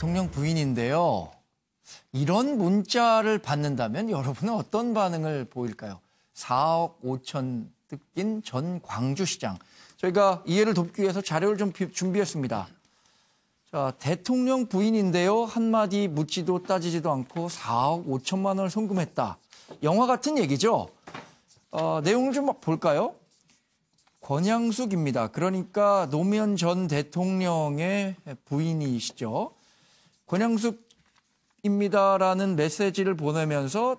대통령 부인인데요. 이런 문자를 받는다면 여러분은 어떤 반응을 보일까요? 4억 5천 뜯긴 전 광주시장. 저희가 이해를 돕기 위해서 자료를 좀 준비했습니다. 자, 대통령 부인인데요. 한마디 묻지도 따지지도 않고 4억 5천만 원을 송금했다. 영화 같은 얘기죠. 내용을 좀 볼까요? 권양숙입니다. 그러니까 노무현 전 대통령의 부인이시죠. 권양숙입니다라는 메시지를 보내면서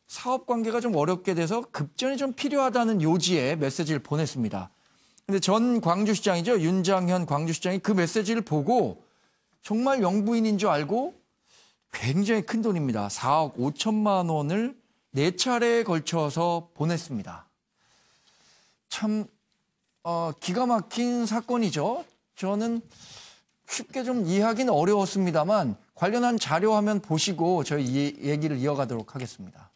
사업 관계가 좀 어렵게 돼서 급전이 좀 필요하다는 요지의 메시지를 보냈습니다. 근데 전 광주시장이죠. 윤장현 광주시장이 그 메시지를 보고 정말 영부인인 줄 알고 굉장히 큰 돈입니다. 4억 5천만 원을 4차례에 걸쳐서 보냈습니다. 참 기가 막힌 사건이죠. 저는 쉽게 좀 이해하기는 어려웠습니다만 관련한 자료 화면 보시고 저희 얘기를 이어가도록 하겠습니다.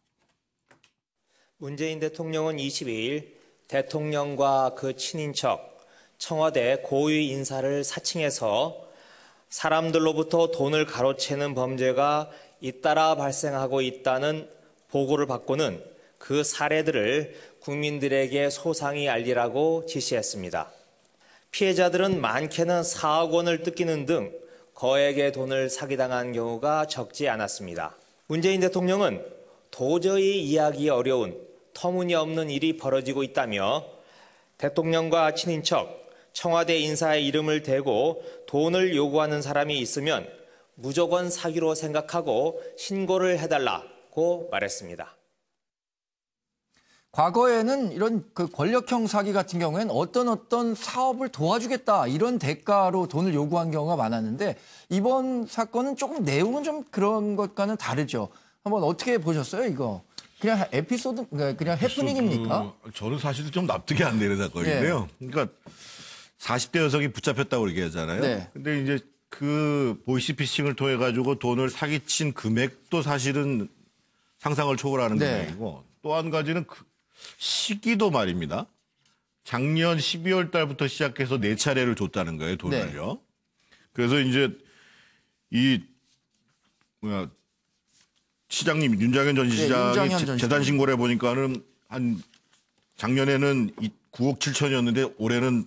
문재인 대통령은 22일 대통령과 그 친인척 청와대 고위 인사를 사칭해서 사람들로부터 돈을 가로채는 범죄가 잇따라 발생하고 있다는 보고를 받고는 그 사례들을 국민들에게 소상히 알리라고 지시했습니다. 피해자들은 많게는 4억 원을 뜯기는 등 거액의 돈을 사기당한 경우가 적지 않았습니다. 문재인 대통령은 도저히 이해하기 어려운 터무니없는 일이 벌어지고 있다며 대통령과 친인척, 청와대 인사의 이름을 대고 돈을 요구하는 사람이 있으면 무조건 사기로 생각하고 신고를 해달라고 말했습니다. 과거에는 이런 그 권력형 사기 같은 경우에는 어떤 사업을 도와주겠다 이런 대가로 돈을 요구한 경우가 많았는데 이번 사건은 조금 내용은 좀 그런 것과는 다르죠. 한번 어떻게 보셨어요, 이거? 그냥 에피소드, 그냥 해프닝입니까? 저는 사실 좀 납득이 안 되는 사건인데요. 네. 그러니까 40대 여성이 붙잡혔다고 얘기하잖아요. 네. 근데 이제 그 보이스피싱을 통해 가지고 돈을 사기친 금액도 사실은 상상을 초월하는 금액이고 또 한 가지는 그 시기도 말입니다. 작년 12월 달부터 시작해서 4차례를 줬다는 거예요, 돈을요. 네. 그래서 이제 시장님, 윤장현 전 시장이 재산 신고를 해보니까는 한 작년에는 9억 7천이었는데 올해는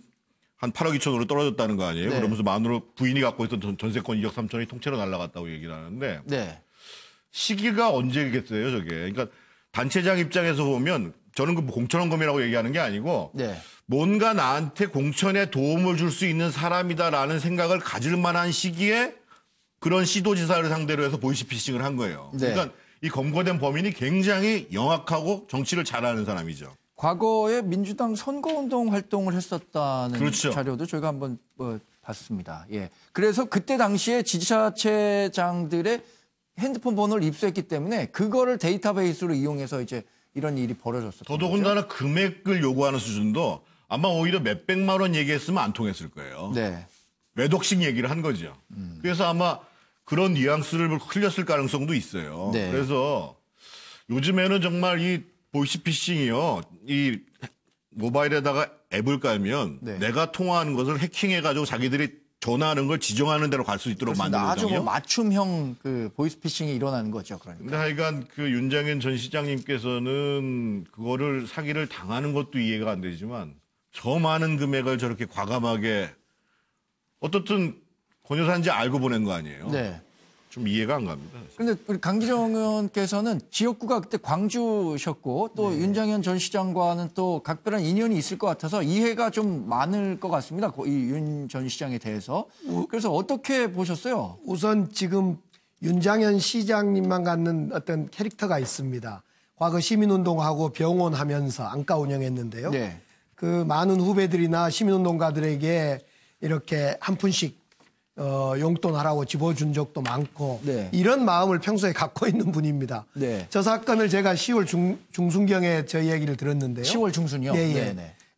한 8억 2천으로 떨어졌다는 거 아니에요? 네. 그러면서 만으로 부인이 갖고 있던 전세권 2억 3천이 통째로 날아갔다고 얘기를 하는데 시기가 언제겠어요, 저게? 그러니까 단체장 입장에서 보면 저는 그 공천원금이라고 얘기하는 게 아니고 뭔가 나한테 공천에 도움을 줄 수 있는 사람이다라는 생각을 가질 만한 시기에 그런 시도지사를 상대로 해서 보이스피싱을 한 거예요. 그러니까 이 검거된 범인이 굉장히 영악하고 정치를 잘하는 사람이죠. 과거에 민주당 선거운동 활동을 했었다는 자료도 저희가 한번 봤습니다. 예. 그래서 그때 당시에 지자체장들의 핸드폰 번호를 입수했기 때문에 그거를 데이터베이스로 이용해서 이제 이런 일이 벌어졌었죠. 더더군다나 금액을 요구하는 수준도 아마 오히려 몇백만 원 얘기했으면 안 통했을 거예요. 외독식 얘기를 한 거죠. 그래서 아마 그런 뉘앙스를 흘렸을 가능성도 있어요. 그래서 요즘에는 정말 이 보이스피싱이요. 이 모바일에다가 앱을 깔면 내가 통화하는 것을 해킹해가지고 자기들이 전화하는 걸 지정하는 대로 갈 수 있도록 만들거든요. 아주 뭐 맞춤형 그 보이스피싱이 일어나는 거죠. 그러니까. 근데 하여간 그 윤장현 전 시장님께서는 그거를 사기를 당하는 것도 이해가 안 되지만 저 많은 금액을 저렇게 과감하게 어떻든 권 여사인지 알고 보낸 거 아니에요? 좀 이해가 안 갑니다. 그런데 우리 강기정 의원께서는 지역구가 그때 광주셨고 또 윤장현 전 시장과는 또 각별한 인연이 있을 것 같아서 이해가 좀 많을 것 같습니다. 이 윤 전 시장에 대해서. 그래서 어떻게 보셨어요? 우선 지금 윤장현 시장님만 갖는 어떤 캐릭터가 있습니다. 과거 시민운동하고 병원 하면서 안과 운영했는데요. 그 많은 후배들이나 시민운동가들에게 이렇게 한 푼씩 용돈 하라고 집어준 적도 많고 이런 마음을 평소에 갖고 있는 분입니다. 저 사건을 제가 10월 중순경에 저 이야기를 들었는데요. 10월 중순이요?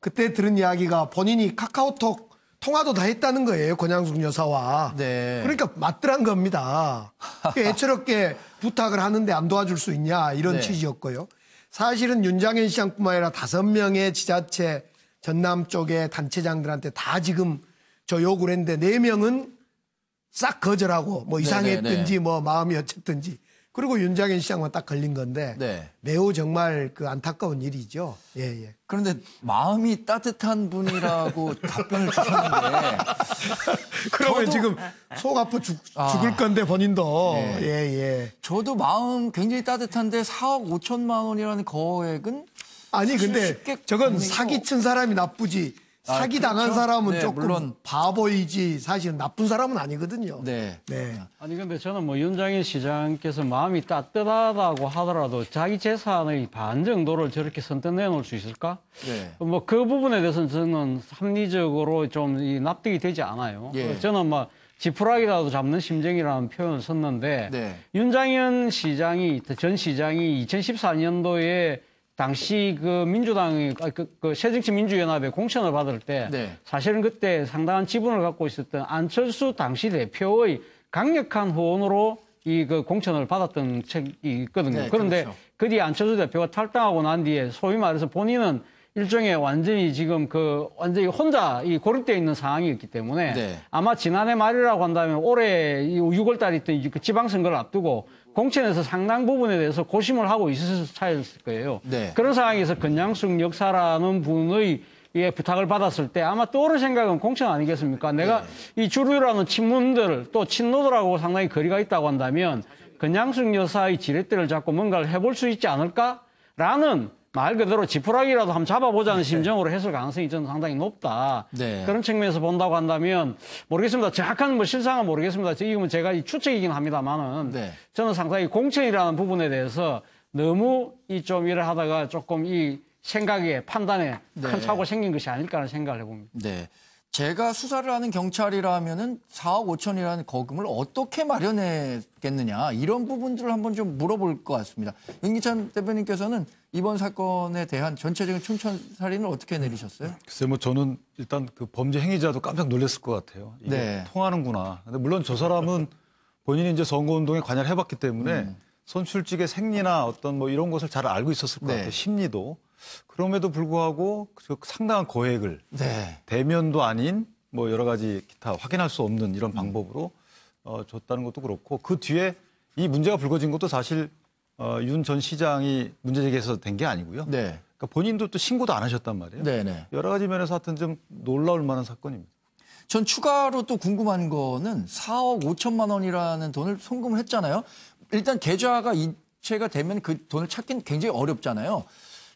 그때 들은 이야기가 본인이 카카오톡 통화도 다 했다는 거예요. 권양숙 여사와. 그러니까 맞더란 겁니다. 애처롭게 부탁을 하는데 안 도와줄 수 있냐 이런 취지였고요. 사실은 윤장현 시장뿐만 아니라 5명의 지자체 전남 쪽의 단체장들한테 다 지금 저 요구를 했는데 4명은 싹 거절하고 뭐 이상했든지 뭐 마음이 어쨌든지 그리고 윤장현 시장만 딱 걸린 건데 네. 매우 정말 그 안타까운 일이죠. 예, 예. 그런데 마음이 따뜻한 분이라고 답변을 주셨는데 그러면 저도- 지금 속 아파 죽을 건데 본인도 네. 예, 예. 저도 마음 굉장히 따뜻한데 4억 5천만 원이라는 거액은 아니 사실 근데 쉽게 저건 갚는 사기 거- 친 사람이 나쁘지 사기 당한 그렇죠. 사람은 네, 조금 물론. 바보이지 사실은 나쁜 사람은 아니거든요. 네. 네. 아니 근데 저는 뭐 윤장현 시장께서 마음이 따뜻하다고 하더라도 자기 재산의 반 정도를 저렇게 선뜻 내놓을 수 있을까? 네. 뭐 그 부분에 대해서는 저는 합리적으로 좀 이 납득이 되지 않아요. 예. 저는 뭐 지푸라기라도 잡는 심정이라는 표현을 썼는데 네. 윤장현 시장이 전 시장이 2014년도에 당시 그 민주당이 그 새정치민주연합의 공천을 받을 때 네. 사실은 그때 상당한 지분을 갖고 있었던 안철수 당시 대표의 강력한 후원으로 이 그 공천을 받았던 책이 있거든요. 네, 그런데 그렇죠. 그 뒤에 안철수 대표가 탈당하고 난 뒤에 소위 말해서 본인은 일종의 완전히 지금 그 완전히 혼자 이 고립되어 있는 상황이었기 때문에 네. 아마 지난해 말이라고 한다면 올해 6월 달에 있던 그 지방선거를 앞두고 공천에서 상당 부분에 대해서 고심을 하고 있었을 차이였을 거예요. 네. 그런 상황에서 건양숙 역사라는 분의 예, 부탁을 받았을 때 아마 떠오른 생각은 공천 아니겠습니까? 내가 이 주류라는 친문들 또 친노들하고 상당히 거리가 있다고 한다면 건양숙 여사의 지렛대를 잡고 뭔가를 해볼 수 있지 않을까라는 말 그대로 지푸라기라도 한번 잡아보자는 심정으로 했을 가능성이 저는 상당히 높다. 네. 그런 측면에서 본다고 한다면 모르겠습니다. 정확한 뭐 실상은 모르겠습니다. 이건 제가 이 추측이긴 합니다만은 네. 저는 상당히 공천이라는 부분에 대해서 너무 이 좀 일을 하다가 조금 이 생각에 판단에 네. 큰 착오가 생긴 것이 아닐까 하는 생각을 해봅니다. 네. 제가 수사를 하는 경찰이라면은 4억 5천이라는 거금을 어떻게 마련했겠느냐 이런 부분들을 한번 좀 물어볼 것 같습니다. 윤기찬 대표님께서는 이번 사건에 대한 전체적인 춘천살인을 어떻게 내리셨어요? 글쎄 뭐 저는 일단 그 범죄 행위자도 깜짝 놀랐을 것 같아요. 이게 네. 통하는구나. 근데 물론 저 사람은 본인이 이제 선거운동에 관여를 해봤기 때문에 선출직의 생리나 어떤 뭐 이런 것을 잘 알고 있었을 것 네. 같아요. 심리도. 그럼에도 불구하고 그 상당한 거액을 네. 대면도 아닌 뭐 여러 가지 기타 확인할 수 없는 이런 방법으로 줬다는 것도 그렇고 그 뒤에 이 문제가 불거진 것도 사실 윤 전 시장이 문제 제기해서 된 게 아니고요. 네. 그러니까 본인도 또 신고도 안 하셨단 말이에요. 네, 네. 여러 가지 면에서 하여튼 좀 놀라울 만한 사건입니다. 전 추가로 또 궁금한 거는 4억 5천만 원이라는 돈을 송금을 했잖아요. 일단 계좌가 이체가 되면 그 돈을 찾기는 굉장히 어렵잖아요.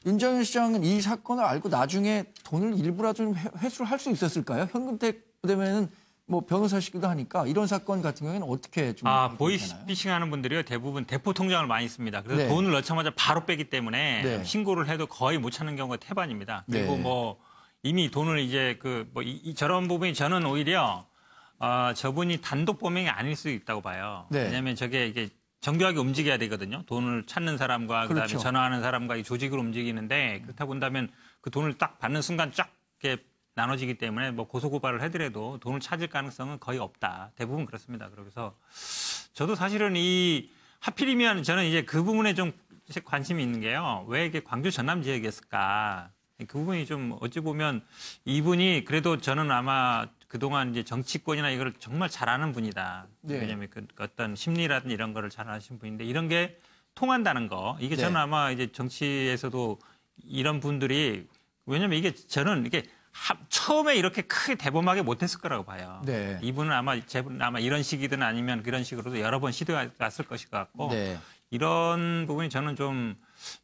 윤장현 시장은 이 사건을 알고 나중에 돈을 일부라도 좀 회수를 할 수 있었을까요? 현금택 되면은 뭐 변호사시기도 하니까 이런 사건 같은 경우에는 어떻게 좀 보이스피싱 하는 분들이요 대부분 대포 통장을 많이 씁니다. 그래서 네. 돈을 넣자마자 바로 빼기 때문에 네. 신고를 해도 거의 못 찾는 경우가 태반입니다. 그리고 네. 뭐 이미 돈을 이제 저런 부분이 저는 오히려 저분이 단독 범행이 아닐 수 있다고 봐요. 네. 왜냐하면 저게 이게 정교하게 움직여야 되거든요. 돈을 찾는 사람과 그다음에 그렇죠. 전화하는 사람과 이 조직을 움직이는데 그렇다 본다면 그 돈을 딱 받는 순간 쫙 이렇게 나눠지기 때문에 뭐 고소고발을 하더라도 돈을 찾을 가능성은 거의 없다. 대부분 그렇습니다. 그래서 저도 사실은 하필이면 저는 이제 그 부분에 좀 관심이 있는 게요. 왜 이게 광주 전남 지역이었을까? 그 부분이 좀 어찌 보면 이분이 그래도 저는 아마 그동안 이제 정치권이나 이걸 정말 잘 아는 분이다. 네. 왜냐하면 그 어떤 심리라든지 이런 거를 잘 아시는 분인데 이런 게 통한다는 거. 이게 저는 네. 아마 이제 정치에서도 이런 분들이 왜냐하면 이게 저는 이게 처음에 이렇게 크게 대범하게 못했을 거라고 봐요. 네. 이분은 아마 이런 식이든 아니면 그런 식으로도 여러 번 시도가 갔을 것일 것 같고 네. 이런 부분이 저는 좀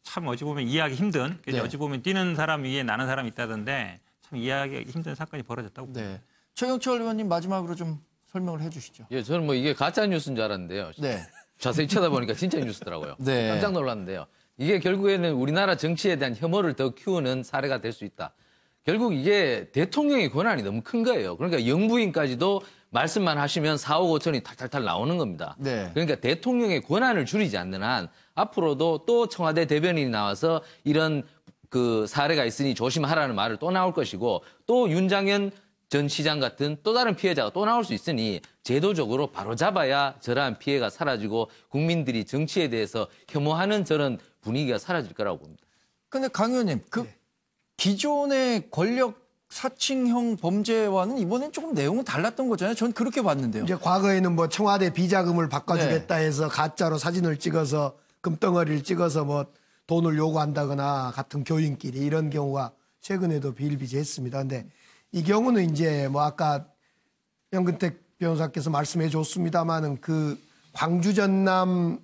참 어찌 보면 이해하기 힘든 네. 어찌 보면 뛰는 사람 위에 나는 사람이 있다던데 참 이해하기 힘든 사건이 벌어졌다고 봅니다. 네. 최경철 의원님 마지막으로 좀 설명을 해 주시죠. 예, 저는 뭐 이게 가짜 뉴스인 줄 알았는데요. 네. 자세히 쳐다보니까 진짜 뉴스더라고요. 네. 깜짝 놀랐는데요. 이게 결국에는 우리나라 정치에 대한 혐오를 더 키우는 사례가 될 수 있다. 결국 이게 대통령의 권한이 너무 큰 거예요. 그러니까 영부인까지도 말씀만 하시면 4억 5천이 탈탈탈 나오는 겁니다. 네. 그러니까 대통령의 권한을 줄이지 않는 한 앞으로도 또 청와대 대변인이 나와서 이런 그 사례가 있으니 조심하라는 말을 또 나올 것이고 또 윤장현 전 시장 같은 또 다른 피해자가 또 나올 수 있으니 제도적으로 바로잡아야 저러한 피해가 사라지고 국민들이 정치에 대해서 혐오하는 저런 분위기가 사라질 거라고 봅니다. 근데 강 의원님, 그 네. 기존의 권력 사칭형 범죄와는 이번엔 조금 내용은 달랐던 거잖아요. 전 그렇게 봤는데요. 이제 과거에는 뭐 청와대 비자금을 바꿔주겠다 네. 해서 가짜로 사진을 찍어서 금덩어리를 찍어서 뭐 돈을 요구한다거나 같은 교인끼리 이런 경우가 최근에도 비일비재했습니다. 근데 이 경우는 이제 뭐 아까 영근택 변호사께서 말씀해 줬습니다만은 그 광주 전남의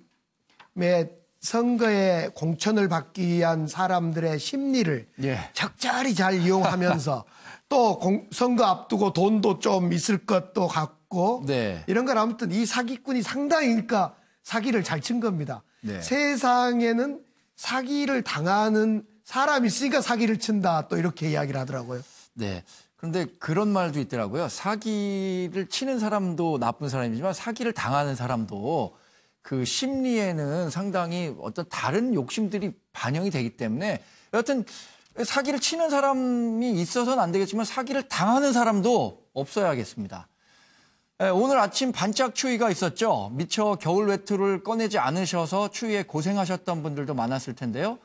선거에 공천을 받기 위한 사람들의 심리를 예. 적절히 잘 이용하면서 또 선거 앞두고 돈도 좀 있을 것도 같고 네. 이런 걸 아무튼 이 사기꾼이 상당히 그러니까 사기를 잘 친 겁니다. 네. 세상에는 사기를 당하는 사람이 있으니까 사기를 친다 또 이렇게 이야기를 하더라고요. 네. 그런데 그런 말도 있더라고요. 사기를 치는 사람도 나쁜 사람이지만 사기를 당하는 사람도 그 심리에는 상당히 어떤 다른 욕심들이 반영이 되기 때문에 여하튼 사기를 치는 사람이 있어서는 안 되겠지만 사기를 당하는 사람도 없어야겠습니다. 오늘 아침 반짝 추위가 있었죠. 미처 겨울 외투를 꺼내지 않으셔서 추위에 고생하셨던 분들도 많았을 텐데요.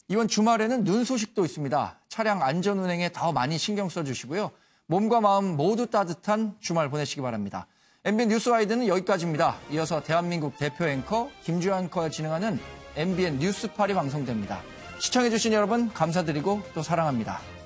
이번 주말에는 눈 소식도 있습니다. 차량 안전 운행에 더 많이 신경 써주시고요. 몸과 마음 모두 따뜻한 주말 보내시기 바랍니다. MBN 뉴스와이드는 여기까지입니다. 이어서 대한민국 대표 앵커 김주현 앵커가 진행하는 MBN 뉴스팔이 방송됩니다. 시청해주신 여러분 감사드리고 또 사랑합니다.